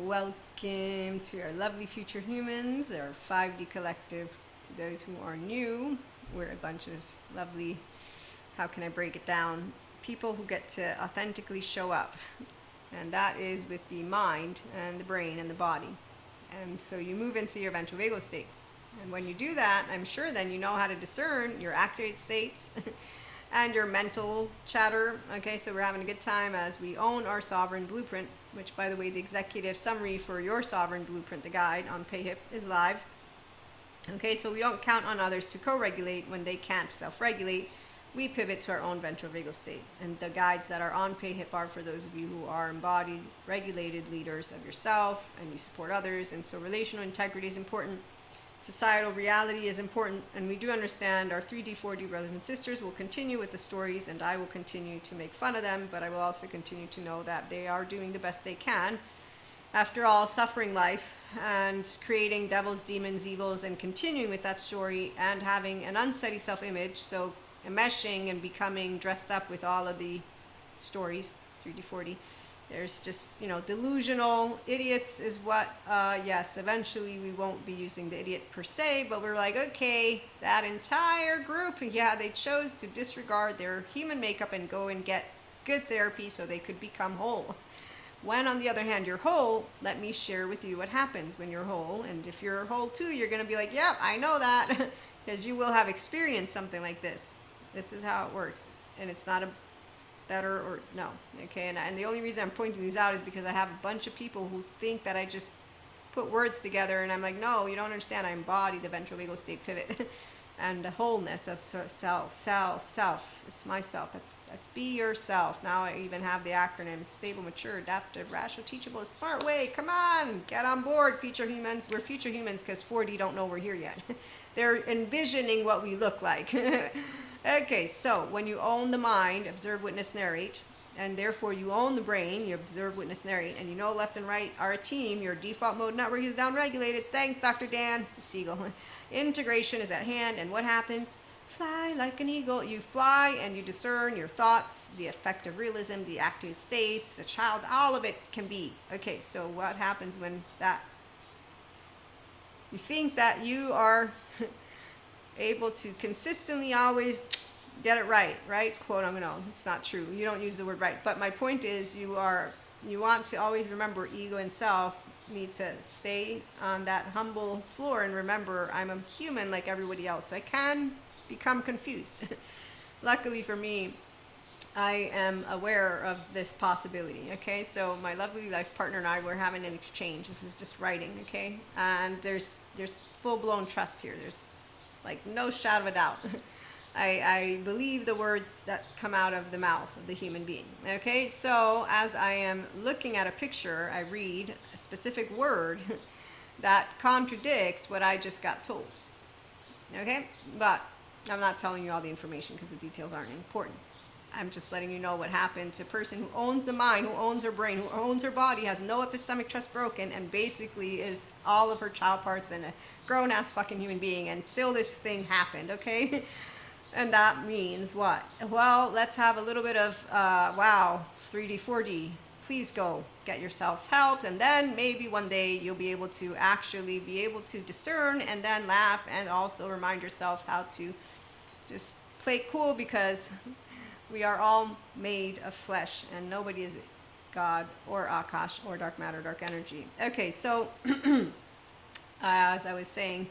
Welcome to our lovely future humans, our 5D collective. To those who are new, we're a bunch of lovely, how can I break it down? People who get to authentically show up. And that is with the mind and the brain and the body. And so you move into your ventral vagal state. And when you do that, I'm sure then you know how to discern your activated states and your mental chatter. Okay, so we're having a good time as we own our sovereign blueprint, which, by the way, the executive summary for your sovereign blueprint, the guide on PayHip, is live. Okay, so we don't count on others to co-regulate when they can't self-regulate. We pivot to our own ventral vagal state. And the guides that are on PayHip are for those of you who are embodied, regulated leaders of yourself, and you support others. And so relational integrity is important. Societal reality is important, and we do understand our 3D, 4D brothers and sisters will continue with the stories, and I will continue to make fun of them, but I will also continue to know that they are doing the best they can. After all, suffering life and creating devils, demons, evils, and continuing with that story and having an unsteady self-image, so enmeshing and becoming dressed up with all of the stories, 3D, 4D. There's just, delusional idiots is what, yes, eventually we won't be using the idiot per se, but we're like, okay, that entire group, yeah, they chose to disregard their human makeup and go and get good therapy so they could become whole. When, on the other hand, you're whole, let me share with you what happens when you're whole. And if you're whole too, you're going to be like, yep, I know that, because you will have experienced something like this. This is how it works. And it's not a better or no, okay, and the only reason I'm pointing these out is because I have a bunch of people who think that I just put words together, and I'm like, no, you don't understand. I embody the ventral vagal state pivot and the wholeness of self. It's myself. That's be yourself. Now I even have the acronym: stable, mature, adaptive, rational, teachable, a smart way. Come on, get on board, future humans. We're future humans because 4D don't know we're here yet. They're envisioning what we look like. Okay, so when you own the mind, observe, witness, narrate, and therefore you own the brain, you observe, witness, narrate, and you know left and right are a team. Your default mode network is downregulated. Thanks, Dr. Dan Siegel. Integration is at hand, and what happens? Fly like an eagle. You fly and you discern your thoughts, the effective realism, the active states, the child, all of it can be. Okay, so what happens when that? You think that you are able to consistently always get it right? Quote, no, it's not true. You don't use the word right. But my point is you want to always remember ego and self need to stay on that humble floor and remember I'm a human like everybody else. I can become confused. Luckily for me, I am aware of this possibility, okay? So my lovely life partner and I were having an exchange. This was just writing, okay? And there's full-blown trust here. There's like no shadow of a doubt. I believe the words that come out of the mouth of the human being. Okay, so as I am looking at a picture, I read a specific word that contradicts what I just got told. Okay, but I'm not telling you all the information because the details aren't important. I'm just letting you know what happened to a person who owns the mind, who owns her brain, who owns her body, has no epistemic trust broken, and basically is all of her child parts and a grown-ass fucking human being, and still this thing happened, okay? And that means what? Well, let's have a little bit of, 3D, 4D. Please go get yourselves help, and then maybe one day you'll be able to actually be able to discern and then laugh and also remind yourself how to just play cool, because we are all made of flesh, and nobody is God or Akash or dark matter, dark energy. Okay, so as I was saying,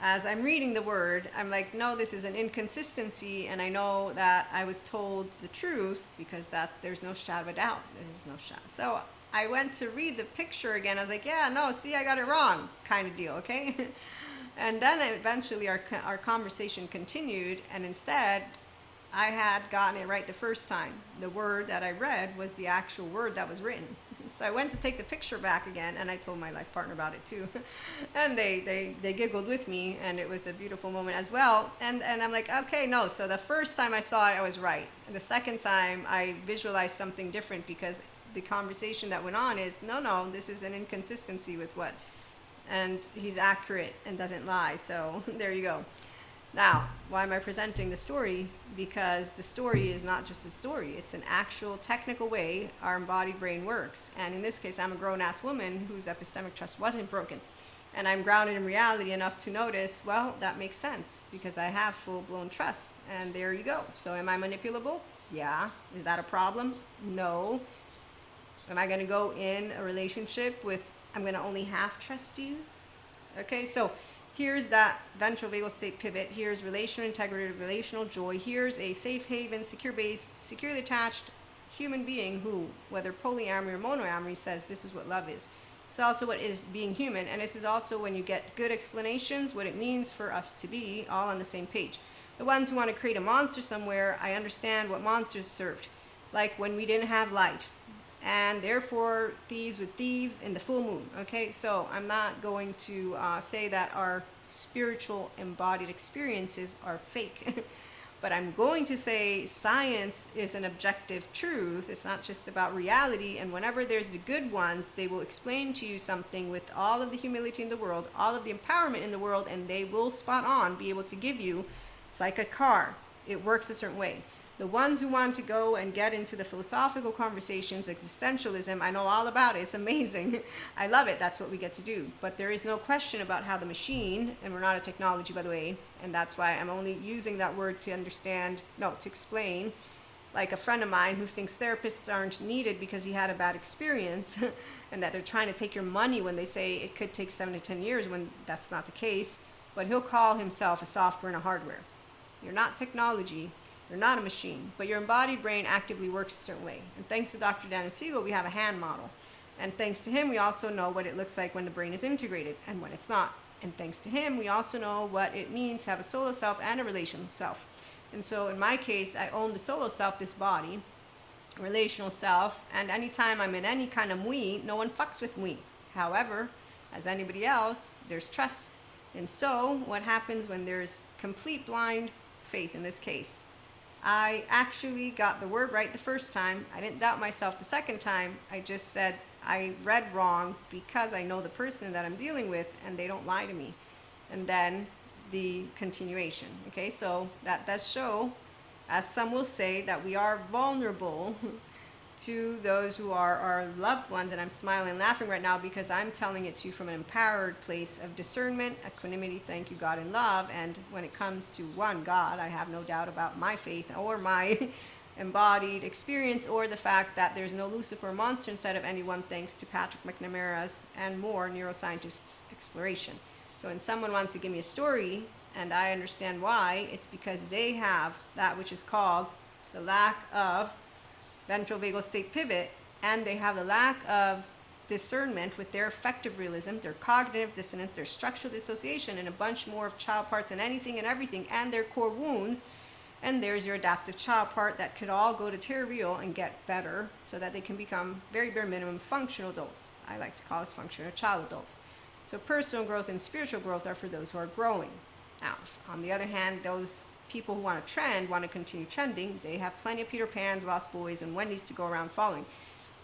as I'm reading the word, I'm like, no, this is an inconsistency, and I know that I was told the truth because that there's no shadow of a doubt. There's no shadow. So I went to read the picture again. I was like, yeah, no, see, I got it wrong, kind of deal, okay? And then eventually our conversation continued, and instead I had gotten it right the first time. The word that I read was the actual word that was written. So I went to take the picture back again, and I told my life partner about it too. And they giggled with me, and it was a beautiful moment as well. And I'm like, okay, no. So the first time I saw it, I was right. And the second time, I visualized something different, because the conversation that went on is, no, this is an inconsistency with what. And he's accurate and doesn't lie. So there you go. Now, why am I presenting the story? Because the story is not just a story. It's an actual technical way our embodied brain works. And in this case, I'm a grown-ass woman whose epistemic trust wasn't broken. And I'm grounded in reality enough to notice, well, that makes sense because I have full-blown trust. And there you go. So am I manipulable? Yeah. Is that a problem? No. Am I going to go in a relationship with, I'm going to only half trust you? Okay, so here's that ventral vagal state pivot. Here's relational integrity, relational joy. Here's a safe haven, secure base, securely attached human being who, whether polyamory or monoamory, says this is what love is. It's also what is being human, and this is also when you get good explanations, what it means for us to be all on the same page. The ones who want to create a monster somewhere, I understand what monsters served, like when we didn't have light, and therefore thieves would thieve in the full moon. Okay, so I'm not going to say that our spiritual embodied experiences are fake. But I'm going to say science is an objective truth. It's not just about reality. And whenever there's the good ones, they will explain to you something with all of the humility in the world, all of the empowerment in the world, and they will spot on be able to give you, it's like a car. It works a certain way. The ones who want to go and get into the philosophical conversations, existentialism, I know all about it. It's amazing. I love it. That's what we get to do. But there is no question about how the machine, and we're not a technology, by the way, and that's why I'm only using that word to understand, no, to explain. Like a friend of mine who thinks therapists aren't needed because he had a bad experience and that they're trying to take your money when they say it could take 7 to 10 years when that's not the case. But he'll call himself a software and a hardware. You're not technology. You're not a machine, but your embodied brain actively works a certain way. And thanks to Dr. Daniel Siegel, we have a hand model. And thanks to him, we also know what it looks like when the brain is integrated and when it's not. And thanks to him, we also know what it means to have a solo self and a relational self. And so in my case, I own the solo self, this body, relational self, and anytime I'm in any kind of mui, no one fucks with mui. However, as anybody else, there's trust. And so what happens when there's complete blind faith in this case? I actually got the word right the first time. I didn't doubt myself the second time. I just said I read wrong because I know the person that I'm dealing with and they don't lie to me. And then the continuation. Okay, so that does show, as some will say, that we are vulnerable to those who are our loved ones. And I'm smiling and laughing right now because I'm telling it to you from an empowered place of discernment, equanimity, thank you, God, and love. And when it comes to one God, I have no doubt about my faith or my embodied experience or the fact that there's no Lucifer monster inside of anyone thanks to Patrick McNamara's and more neuroscientists' exploration. So when someone wants to give me a story and I understand why, it's because they have that which is called the lack of ventral vagal state pivot, and they have the lack of discernment with their affective realism, their cognitive dissonance, their structural dissociation, and a bunch more of child parts and anything and everything, and their core wounds. And there's your adaptive child part that could all go to Terreal and get better so that they can become very bare minimum functional adults. I like to call us functional child adults. So personal growth and spiritual growth are for those who are growing. Now, on the other hand, those people who want to trend, want to continue trending, they have plenty of Peter Pans, Lost Boys, and Wendy's to go around following.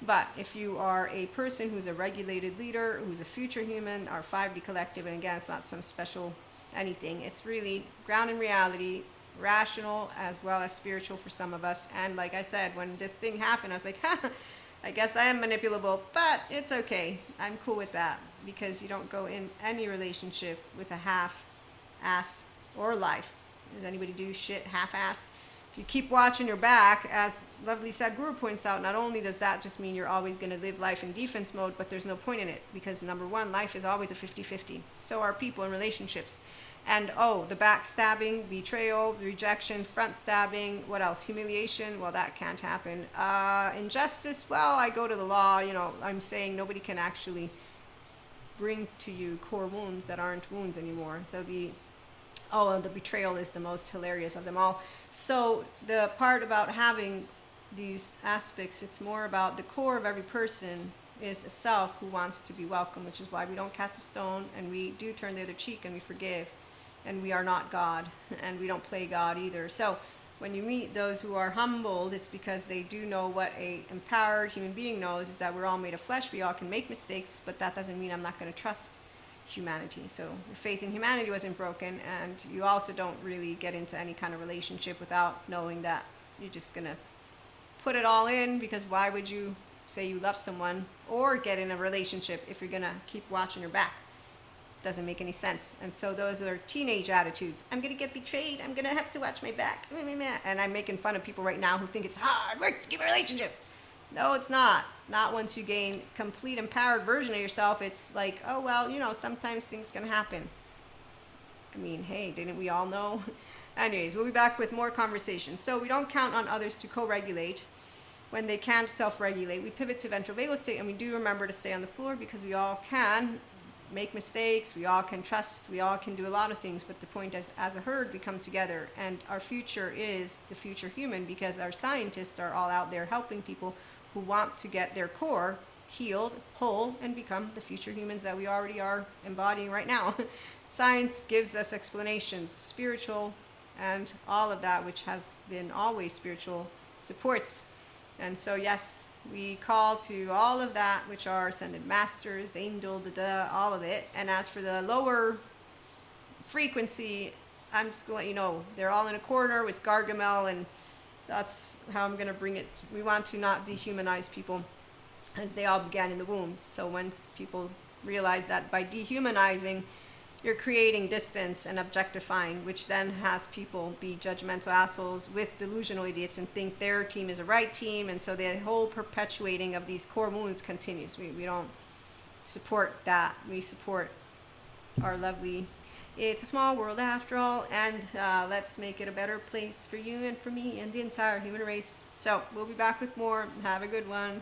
But if you are a person who's a regulated leader, who's a future human, our 5D collective, and again, it's not some special anything, it's really ground in reality, rational as well as spiritual for some of us. And like I said, when this thing happened, I was like, I guess I am manipulable, but it's okay. I'm cool with that because you don't go in any relationship with a half-ass or life. Does anybody do shit half-assed? If you keep watching your back, as lovely Sadhguru points out, not only does that just mean you're always going to live life in defense mode, but there's no point in it because number one, life is always a 50-50. So are people in relationships. And the backstabbing, betrayal, rejection, front stabbing, what else? Humiliation, well, that can't happen. Injustice, well, I go to the law, I'm saying nobody can actually bring to you core wounds that aren't wounds anymore. So the betrayal is the most hilarious of them all. So the part about having these aspects, it's more about the core of every person is a self who wants to be welcome, which is why we don't cast a stone and we do turn the other cheek and we forgive. And we are not God, and we don't play God either. So when you meet those who are humbled, it's because they do know what a empowered human being knows, is that we're all made of flesh, we all can make mistakes, but that doesn't mean I'm not going to trust humanity. So your faith in humanity wasn't broken, and you also don't really get into any kind of relationship without knowing that you're just gonna put it all in, because why would you say you love someone or get in a relationship if you're gonna keep watching your back? Doesn't make any sense. And so those are teenage attitudes. I'm gonna get betrayed, I'm gonna have to watch my back, and I'm making fun of people right now who think it's hard work to keep a relationship. No, it's not once you gain complete empowered version of yourself. It's like, oh well, sometimes things can happen. I mean, hey, didn't we all know? Anyways, we'll be back with more conversation. So we don't count on others to co-regulate when they can't self-regulate. We pivot to ventral vagal state, and we do remember to stay on the floor, because we all can make mistakes, we all can trust, we all can do a lot of things, but the point is, as a herd, we come together, and our future is the future human, because our scientists are all out there helping people who want to get their core healed, whole, and become the future humans that we already are embodying right now. Science gives us explanations, spiritual, and all of that, which has been always spiritual, supports. And so yes, we call to all of that, which are ascended masters, angel, all of it. And as for the lower frequency, I'm just going to let you know, they're all in a corner with Gargamel, and that's how I'm going to bring it. We want to not dehumanize people, as they all began in the womb. So once people realize that by dehumanizing, you're creating distance and objectifying, which then has people be judgmental assholes with delusional idiots and think their team is a right team. And so the whole perpetuating of these core wounds continues. We don't support that. We support our lovely, it's a small world after all, and let's make it a better place for you and for me and the entire human race. So we'll be back with more. Have a good one.